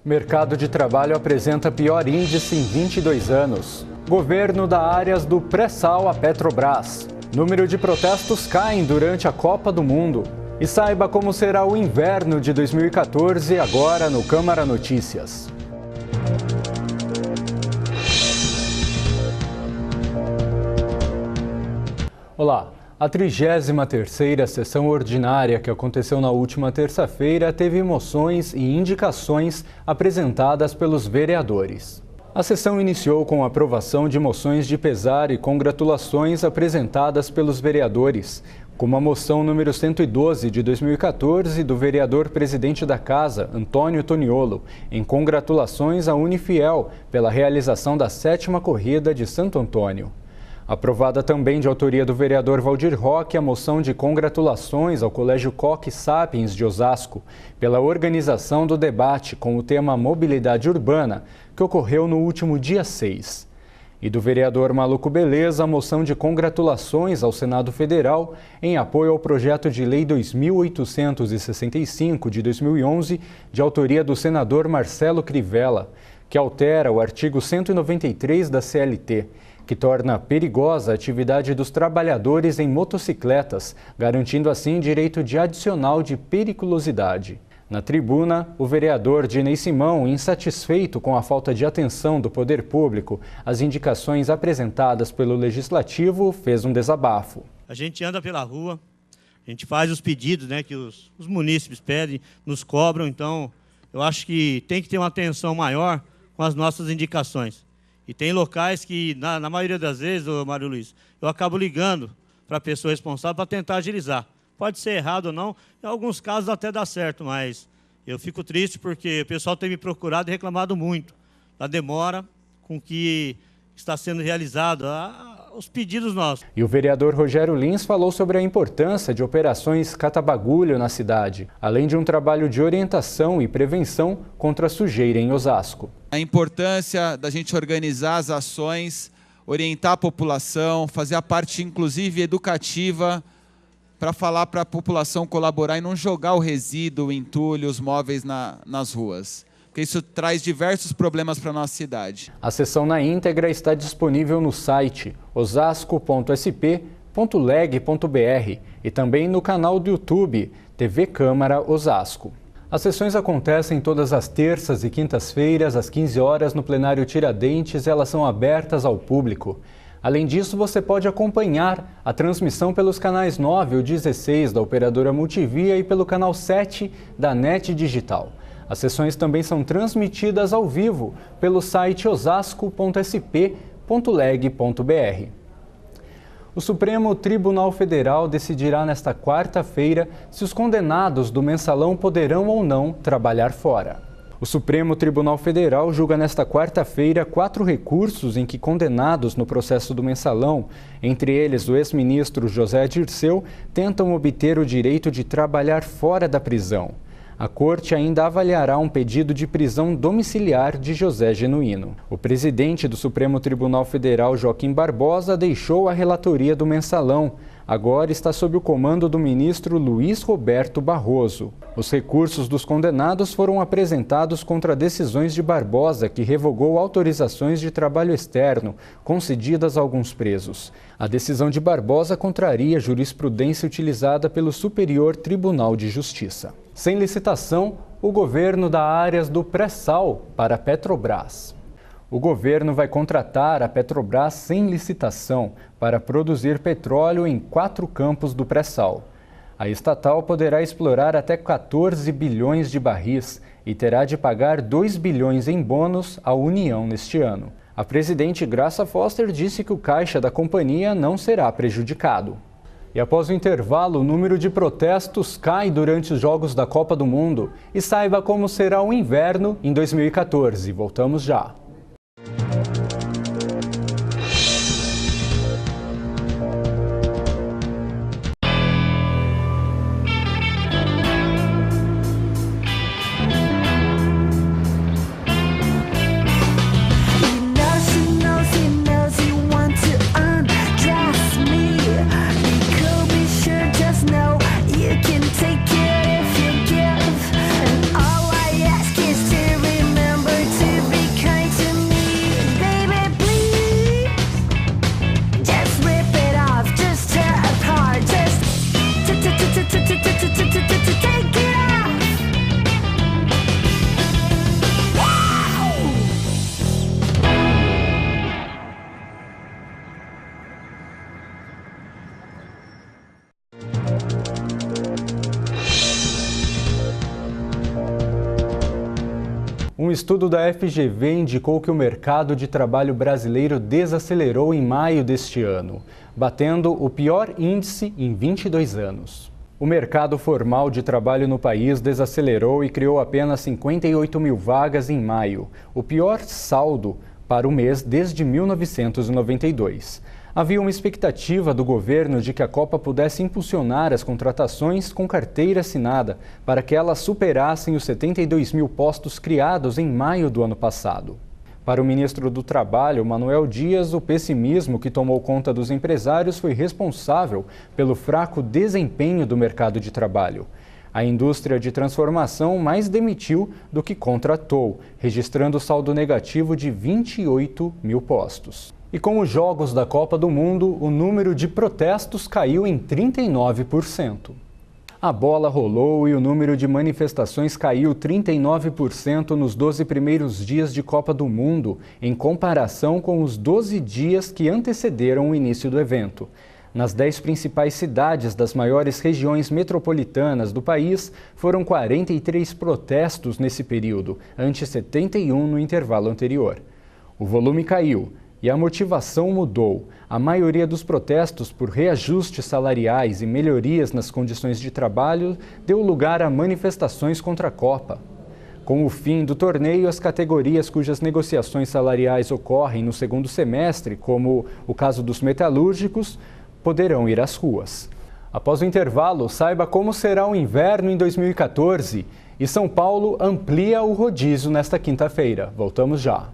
Mercado de trabalho apresenta pior índice em 22 anos. Governo dá áreas do pré-sal à Petrobras. Número de protestos caem durante a Copa do Mundo. E saiba como será o inverno de 2014 agora no Câmara Notícias. Olá. A 33ª sessão ordinária que aconteceu na última terça-feira teve moções e indicações apresentadas pelos vereadores. A sessão iniciou com a aprovação de moções de pesar e congratulações apresentadas pelos vereadores, como a moção número 112 de 2014 do vereador presidente da Casa, Antônio Toniolo, em congratulações à Unifiel pela realização da 7ª corrida de Santo Antônio. Aprovada também de autoria do vereador Valdir Roque a moção de congratulações ao Colégio Coque Sapiens de Osasco pela organização do debate com o tema Mobilidade Urbana, que ocorreu no último dia 6. E do vereador Maluco Beleza a moção de congratulações ao Senado Federal em apoio ao projeto de lei 2865 de 2011, de autoria do senador Marcelo Crivella, que altera o artigo 193 da CLT, que torna perigosa a atividade dos trabalhadores em motocicletas, garantindo assim direito de adicional de periculosidade. Na tribuna, o vereador Dinei Simão, insatisfeito com a falta de atenção do poder público às indicações apresentadas pelo Legislativo, fez um desabafo. A gente anda pela rua, a gente faz os pedidos, que os munícipes pedem, nos cobram, então eu acho que tem que ter uma atenção maior com as nossas indicações. E tem locais que, na maioria das vezes, Mário Luiz, eu acabo ligando para a pessoa responsável para tentar agilizar. Pode ser errado ou não, em alguns casos até dá certo, mas eu fico triste porque o pessoal tem me procurado e reclamado muito da demora com que está sendo realizado os pedidos nossos. E o vereador Rogério Lins falou sobre a importância de operações catabagulho na cidade, além de um trabalho de orientação e prevenção contra a sujeira em Osasco. A importância da gente organizar as ações, orientar a população, fazer a parte inclusive educativa para falar para a população colaborar e não jogar o resíduo, o entulho, os móveis nas ruas. Porque isso traz diversos problemas para a nossa cidade. A sessão na íntegra está disponível no site osasco.sp.leg.br e também no canal do YouTube TV Câmara Osasco. As sessões acontecem todas as terças e quintas-feiras, às 15 horas, no plenário Tiradentes, e elas são abertas ao público. Além disso, você pode acompanhar a transmissão pelos canais 9 ou 16 da operadora Multivia e pelo canal 7 da NET Digital. As sessões também são transmitidas ao vivo pelo site osasco.sp.leg.br. O Supremo Tribunal Federal decidirá nesta quarta-feira se os condenados do mensalão poderão ou não trabalhar fora. O Supremo Tribunal Federal julga nesta quarta-feira 4 recursos em que condenados no processo do mensalão, entre eles o ex-ministro José Dirceu, tentam obter o direito de trabalhar fora da prisão. A Corte ainda avaliará um pedido de prisão domiciliar de José Genuíno. O presidente do Supremo Tribunal Federal, Joaquim Barbosa, deixou a relatoria do mensalão. Agora está sob o comando do ministro Luiz Roberto Barroso. Os recursos dos condenados foram apresentados contra decisões de Barbosa, que revogou autorizações de trabalho externo concedidas a alguns presos. A decisão de Barbosa contraria a jurisprudência utilizada pelo Superior Tribunal de Justiça. Sem licitação, o governo dá áreas do pré-sal para a Petrobras. O governo vai contratar a Petrobras sem licitação para produzir petróleo em 4 campos do pré-sal. A estatal poderá explorar até 14 bilhões de barris e terá de pagar 2 bilhões em bônus à União neste ano. A presidente Graça Foster disse que o caixa da companhia não será prejudicado. E após o intervalo, o número de protestos cai durante os Jogos da Copa do Mundo. E saiba como será o inverno em 2014. Voltamos já. Take it if you give, and all I ask is to remember. Um estudo da FGV indicou que o mercado de trabalho brasileiro desacelerou em maio deste ano, batendo o pior índice em 22 anos. O mercado formal de trabalho no país desacelerou e criou apenas 58 mil vagas em maio, o pior saldo para o mês desde 1992. Havia uma expectativa do governo de que a Copa pudesse impulsionar as contratações com carteira assinada para que elas superassem os 72 mil postos criados em maio do ano passado. Para o ministro do Trabalho, Manuel Dias, o pessimismo que tomou conta dos empresários foi responsável pelo fraco desempenho do mercado de trabalho. A indústria de transformação mais demitiu do que contratou, registrando saldo negativo de 28 mil postos. E com os Jogos da Copa do Mundo, o número de protestos caiu em 39%. A bola rolou e o número de manifestações caiu 39% nos 12 primeiros dias de Copa do Mundo, em comparação com os 12 dias que antecederam o início do evento. Nas 10 principais cidades das maiores regiões metropolitanas do país, foram 43 protestos nesse período, ante 71 no intervalo anterior. O volume caiu e a motivação mudou. A maioria dos protestos por reajustes salariais e melhorias nas condições de trabalho deu lugar a manifestações contra a Copa. Com o fim do torneio, as categorias cujas negociações salariais ocorrem no segundo semestre, como o caso dos metalúrgicos, poderão ir às ruas. Após o intervalo, saiba como será o inverno em 2014 e São Paulo amplia o rodízio nesta quinta-feira. Voltamos já.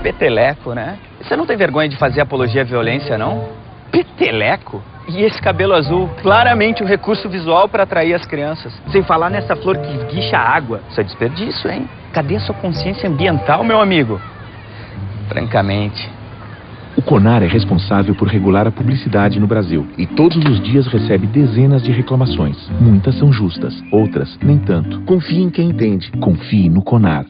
Peteleco, né? Você não tem vergonha de fazer apologia à violência, não? Peteleco? E esse cabelo azul, claramente um recurso visual para atrair as crianças. Sem falar nessa flor que esguicha a água. Isso é desperdício, hein? Cadê a sua consciência ambiental, meu amigo? Francamente. O CONAR é responsável por regular a publicidade no Brasil e todos os dias recebe dezenas de reclamações. Muitas são justas, outras nem tanto. Confie em quem entende. Confie no CONAR.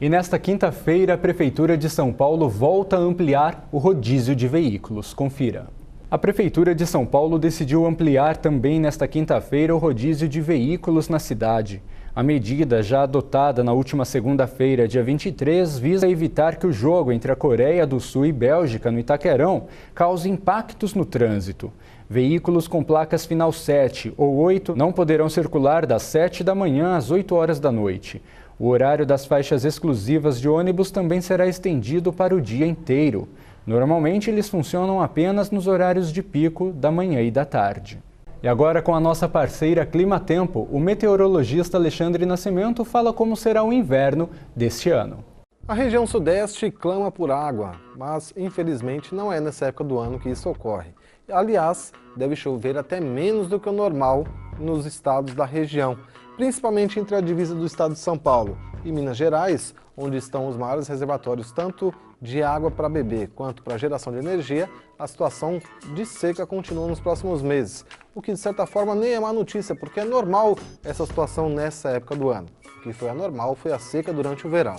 E nesta quinta-feira, a Prefeitura de São Paulo volta a ampliar o rodízio de veículos. Confira. A Prefeitura de São Paulo decidiu ampliar também nesta quinta-feira o rodízio de veículos na cidade. A medida, já adotada na última segunda-feira, dia 23, visa evitar que o jogo entre a Coreia do Sul e Bélgica, no Itaquerão, cause impactos no trânsito. Veículos com placas final 7 ou 8 não poderão circular das 7 da manhã às 8 horas da noite. O horário das faixas exclusivas de ônibus também será estendido para o dia inteiro. Normalmente, eles funcionam apenas nos horários de pico da manhã e da tarde. E agora, com a nossa parceira Clima Tempo, o meteorologista Alexandre Nascimento fala como será o inverno deste ano. A região sudeste clama por água, mas infelizmente não é nessa época do ano que isso ocorre. Aliás, deve chover até menos do que o normal nos estados da região, principalmente entre a divisa do estado de São Paulo e Minas Gerais, onde estão os maiores reservatórios tanto de água para beber quanto para geração de energia. A situação de seca continua nos próximos meses, o que de certa forma nem é má notícia, porque é normal essa situação nessa época do ano. O que foi anormal foi a seca durante o verão.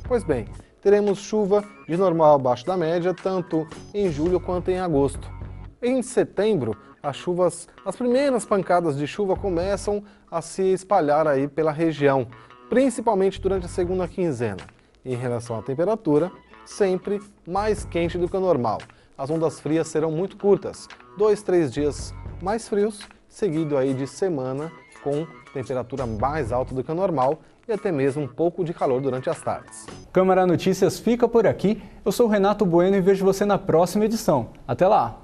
Pois bem, teremos chuva de normal abaixo da média, tanto em julho quanto em agosto. Em setembro, as primeiras pancadas de chuva começam a se espalhar aí pela região, principalmente durante a segunda quinzena. Em relação à temperatura, sempre mais quente do que o normal. As ondas frias serão muito curtas, 2, 3 dias mais frios, seguido aí de semana com temperatura mais alta do que o normal e até mesmo um pouco de calor durante as tardes. Câmara Notícias fica por aqui. Eu sou o Renato Bueno e vejo você na próxima edição. Até lá!